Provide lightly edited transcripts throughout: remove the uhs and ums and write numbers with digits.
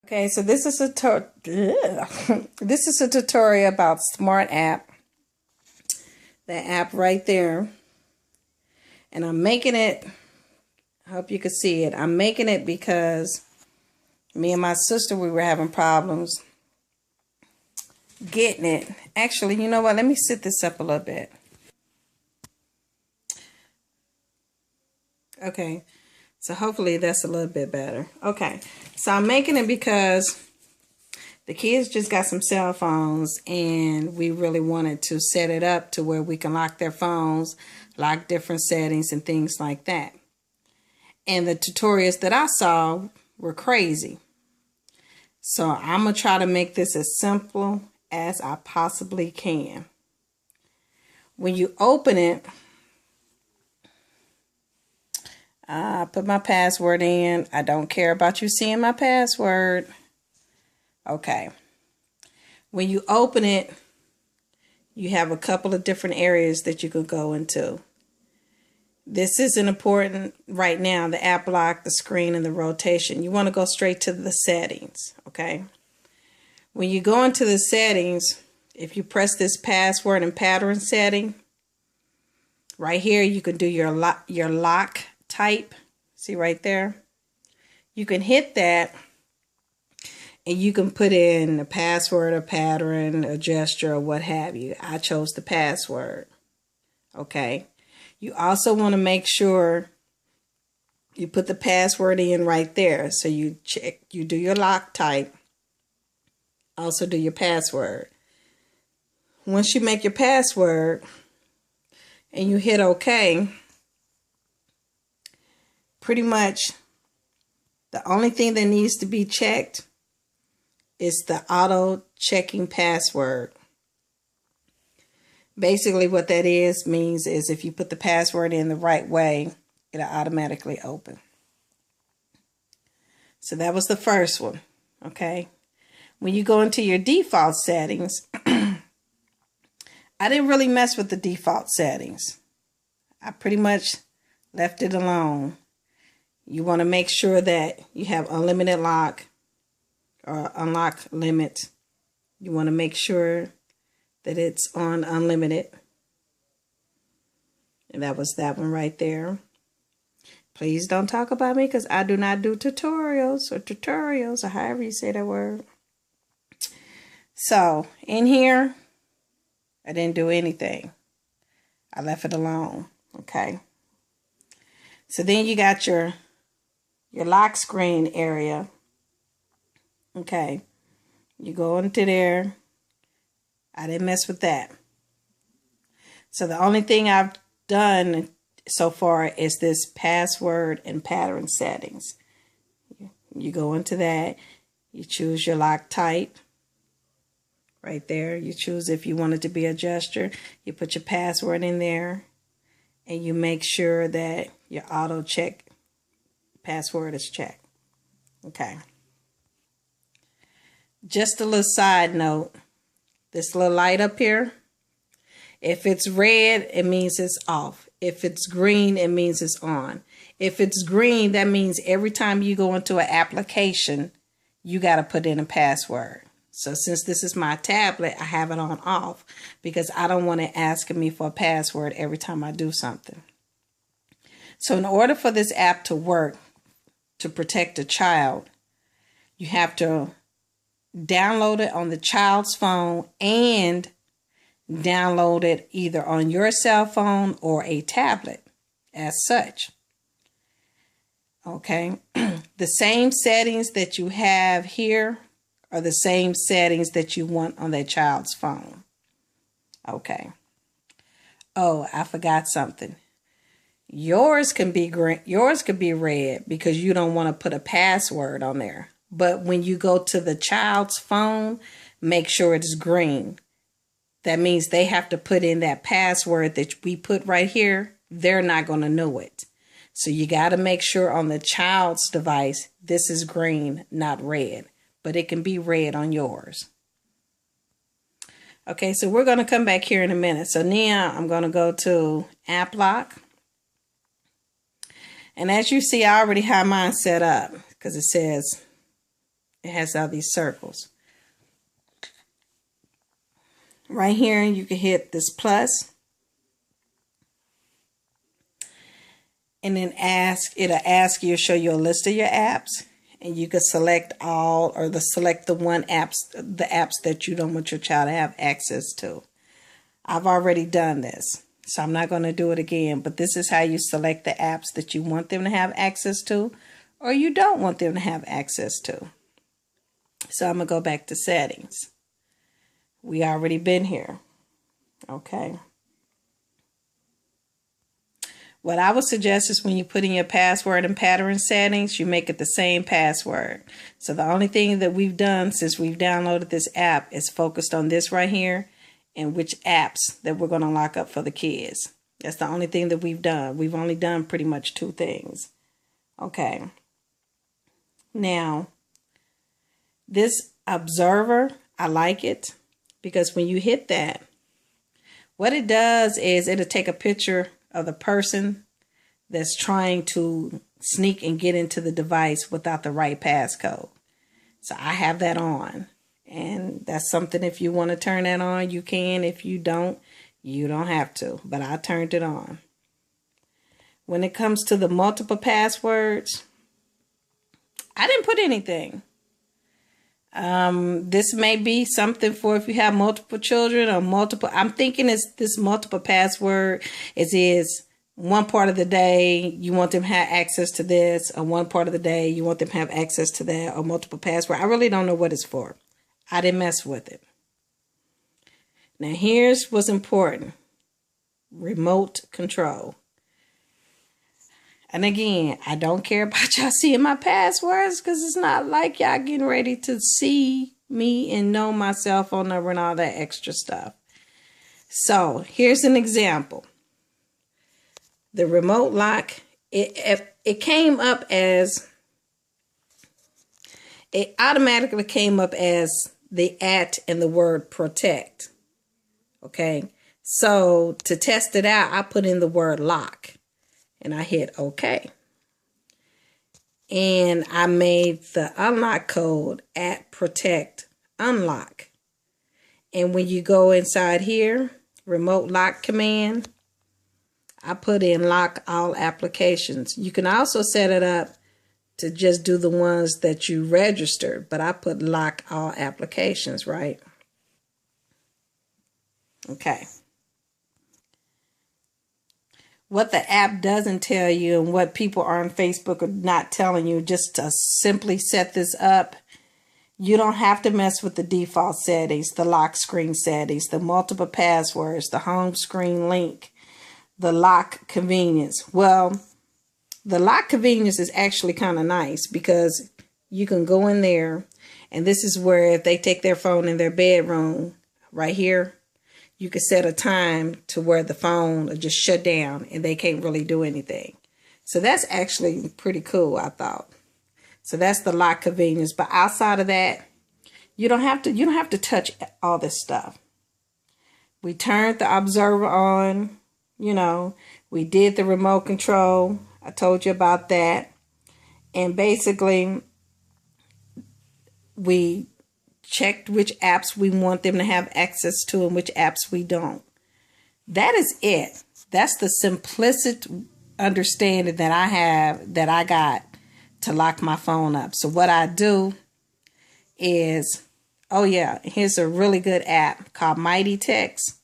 Okay, so this is a tutorial about Smart App. That app right there. And I'm making it, I hope you can see it. I'm making it because me and my sister, we were having problems getting it. Actually, you know what? Let me sit this up a little bit. Okay, so hopefully that's a little bit better. Okay, so I'm making it because the kids just got some cell phones and we really wanted to set it up to where we can lock their phones, lock different settings and things like that. And the tutorials that I saw were crazy. So I'm going to try to make this as simple as I possibly can. When you open it, I put my password in. I don't care about you seeing my password. Okay. When you open it, you have a couple of different areas that you could go into. This isn't important right now, the Applock, the screen, and the rotation. You want to go straight to the settings, okay? When you go into the settings, if you press this password and pattern setting, right here you can do your lock type. See right there? You can hit that and you can put in a password, a pattern, a gesture, or what have you. I chose the password, okay? You also want to make sure you put the password in right there. So you check, you do your lock type, also do your password. Once you make your password and you hit OK, pretty much the only thing that needs to be checked is the auto checking password. Basically what that means is if you put the password in the right way, it'll automatically open. So that was the first one, okay? When you go into your default settings, I didn't really mess with the default settings. I pretty much left it alone. You want to make sure that you have unlimited lock or unlock limit. You want to make sure that it's on unlimited. And that was that one right there. Please don't talk about me because I do not do tutorials or however you say that word. So in here, I didn't do anything. I left it alone. Okay. So then you got your lock screen area. Okay. You go into there. I didn't mess with that. So the only thing I've done so far is this password and pattern settings. You go into that. You choose your lock type. Right there. You choose if you want it to be a gesture. You put your password in there. And you make sure that your auto check password is checked. Okay. Just a little side note. This little light up here, if it's red, it means it's off. If it's green, it means it's on. If it's green, that means every time you go into an application, you got to put in a password. So since this is my tablet, I have it on off because I don't want it asking me for a password every time I do something. So in order for this app to work, to protect a child, you have to download it on the child's phone and download it either on your cell phone or a tablet as such. Okay. The same settings that you have here are the same settings that you want on that child's phone. Okay. Oh, I forgot something. Yours can be green, yours could be red because you don't want to put a password on there. But when you go to the child's phone, make sure it's green. That means they have to put in that password that we put right here. They're not going to know it. So you got to make sure on the child's device, this is green, not red. But it can be red on yours. Okay, so we're going to come back here in a minute. So now I'm going to go to Applock. And as you see, I already have mine set up because it says It has all these circles. Right here, you can hit this plus. And then it'll ask you, show you a list of your apps. And you can select all, or select the apps that you don't want your child to have access to. I've already done this, so I'm not going to do it again. But this is how you select the apps that you want them to have access to, or you don't want them to have access to. So I'm going to go back to settings. We already been here. Okay. What I would suggest is when you put in your password and pattern settings, you make it the same password. So the only thing that we've done since we've downloaded this app is focused on this right here and which apps that we're going to lock up for the kids. That's the only thing that we've done. We've only done pretty much 2 things. Okay. Now, this observer, I like it because when you hit that, what it does is it'll take a picture of the person that's trying to sneak and get into the device without the right passcode. So I have that on, and that's something, if you want to turn that on, you can. If you don't, you don't have to, but I turned it on. When it comes to the multiple passwords, I didn't put anything. This may be something for if you have multiple children or multiple. I'm thinking it's this multiple password is one part of the day you want them to have access to this, or one part of the day you want them to have access to that, or multiple password. I really don't know what it's for. I didn't mess with it. Now here's what's important. Remote control. And again, I don't care about y'all seeing my passwords because it's not like y'all getting ready to see me and know my cell phone number and all that extra stuff. So here's an example. The remote lock, it came up as, it automatically came up as the @ and the word protect. Okay. So to test it out, I put in the word lock. And I hit OK. And I made the unlock code @protect unlock. And when you go inside here, remote lock command, I put in lock all applications. You can also set it up to just do the ones that you registered, but I put lock all applications, right? Okay. What the app doesn't tell you, and what people on Facebook are not telling you, just to simply set this up, you don't have to mess with the default settings, the lock screen settings, the multiple passwords, the home screen link, the lock convenience. Well, the lock convenience is actually kind of nice because you can go in there, and this is where if they take their phone in their bedroom, right here, you can set a time to where the phone will just shut down and they can't really do anything. So that's actually pretty cool, I thought. So that's the lock convenience. But outside of that, you don't have to touch all this stuff. We turned the observer on, we did the remote control. I told you about that. And basically, we checked which apps we want them to have access to and which apps we don't. That is it. That's the simplistic understanding that I got to lock my phone up. So what I do is, oh yeah, here's a really good app called MightyText.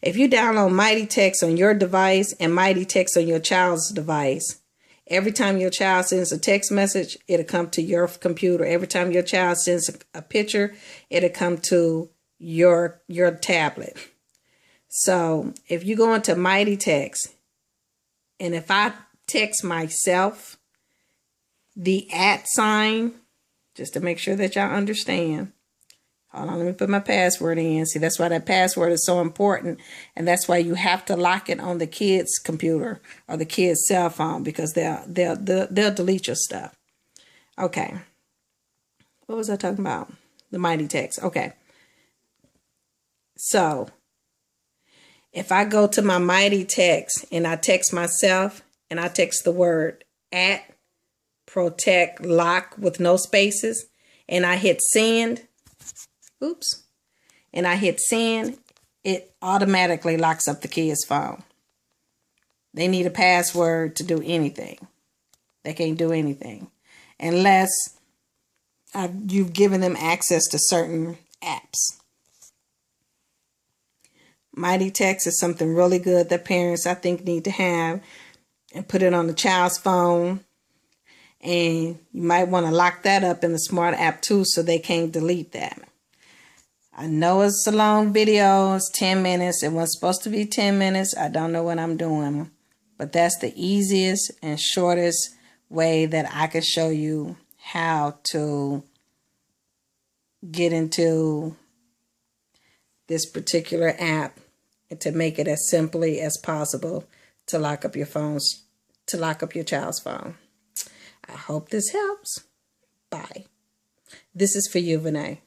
If you download MightyText on your device and MightyText on your child's device, every time your child sends a text message, it'll come to your computer. Every time your child sends a picture, it'll come to your tablet. So if you go into MightyText, and if I text myself the @ just to make sure that y'all understand. Hold on, let me put my password in. See, that's why that password is so important. And that's why you have to lock it on the kid's computer or the kid's cell phone, because they'll delete your stuff. Okay. What was I talking about? The MightyText. Okay. So if I go to my MightyText and I text myself and I text the word protect lock with no spaces, and I hit send, oops, and I hit send, it automatically locks up the kid's phone. They need a password to do anything. They can't do anything unless you've given them access to certain apps. MightyText is something really good that parents, I think, need to have and put it on the child's phone. And you might want to lock that up in the smart app too so they can't delete that. I know it's a long video. It's 10 minutes. It was supposed to be 10 minutes. I don't know what I'm doing. But that's the easiest and shortest way that I can show you how to get into this particular app and to make it as simply as possible to lock up your phones, to lock up your child's phone. I hope this helps. Bye. This is for you, Vinay.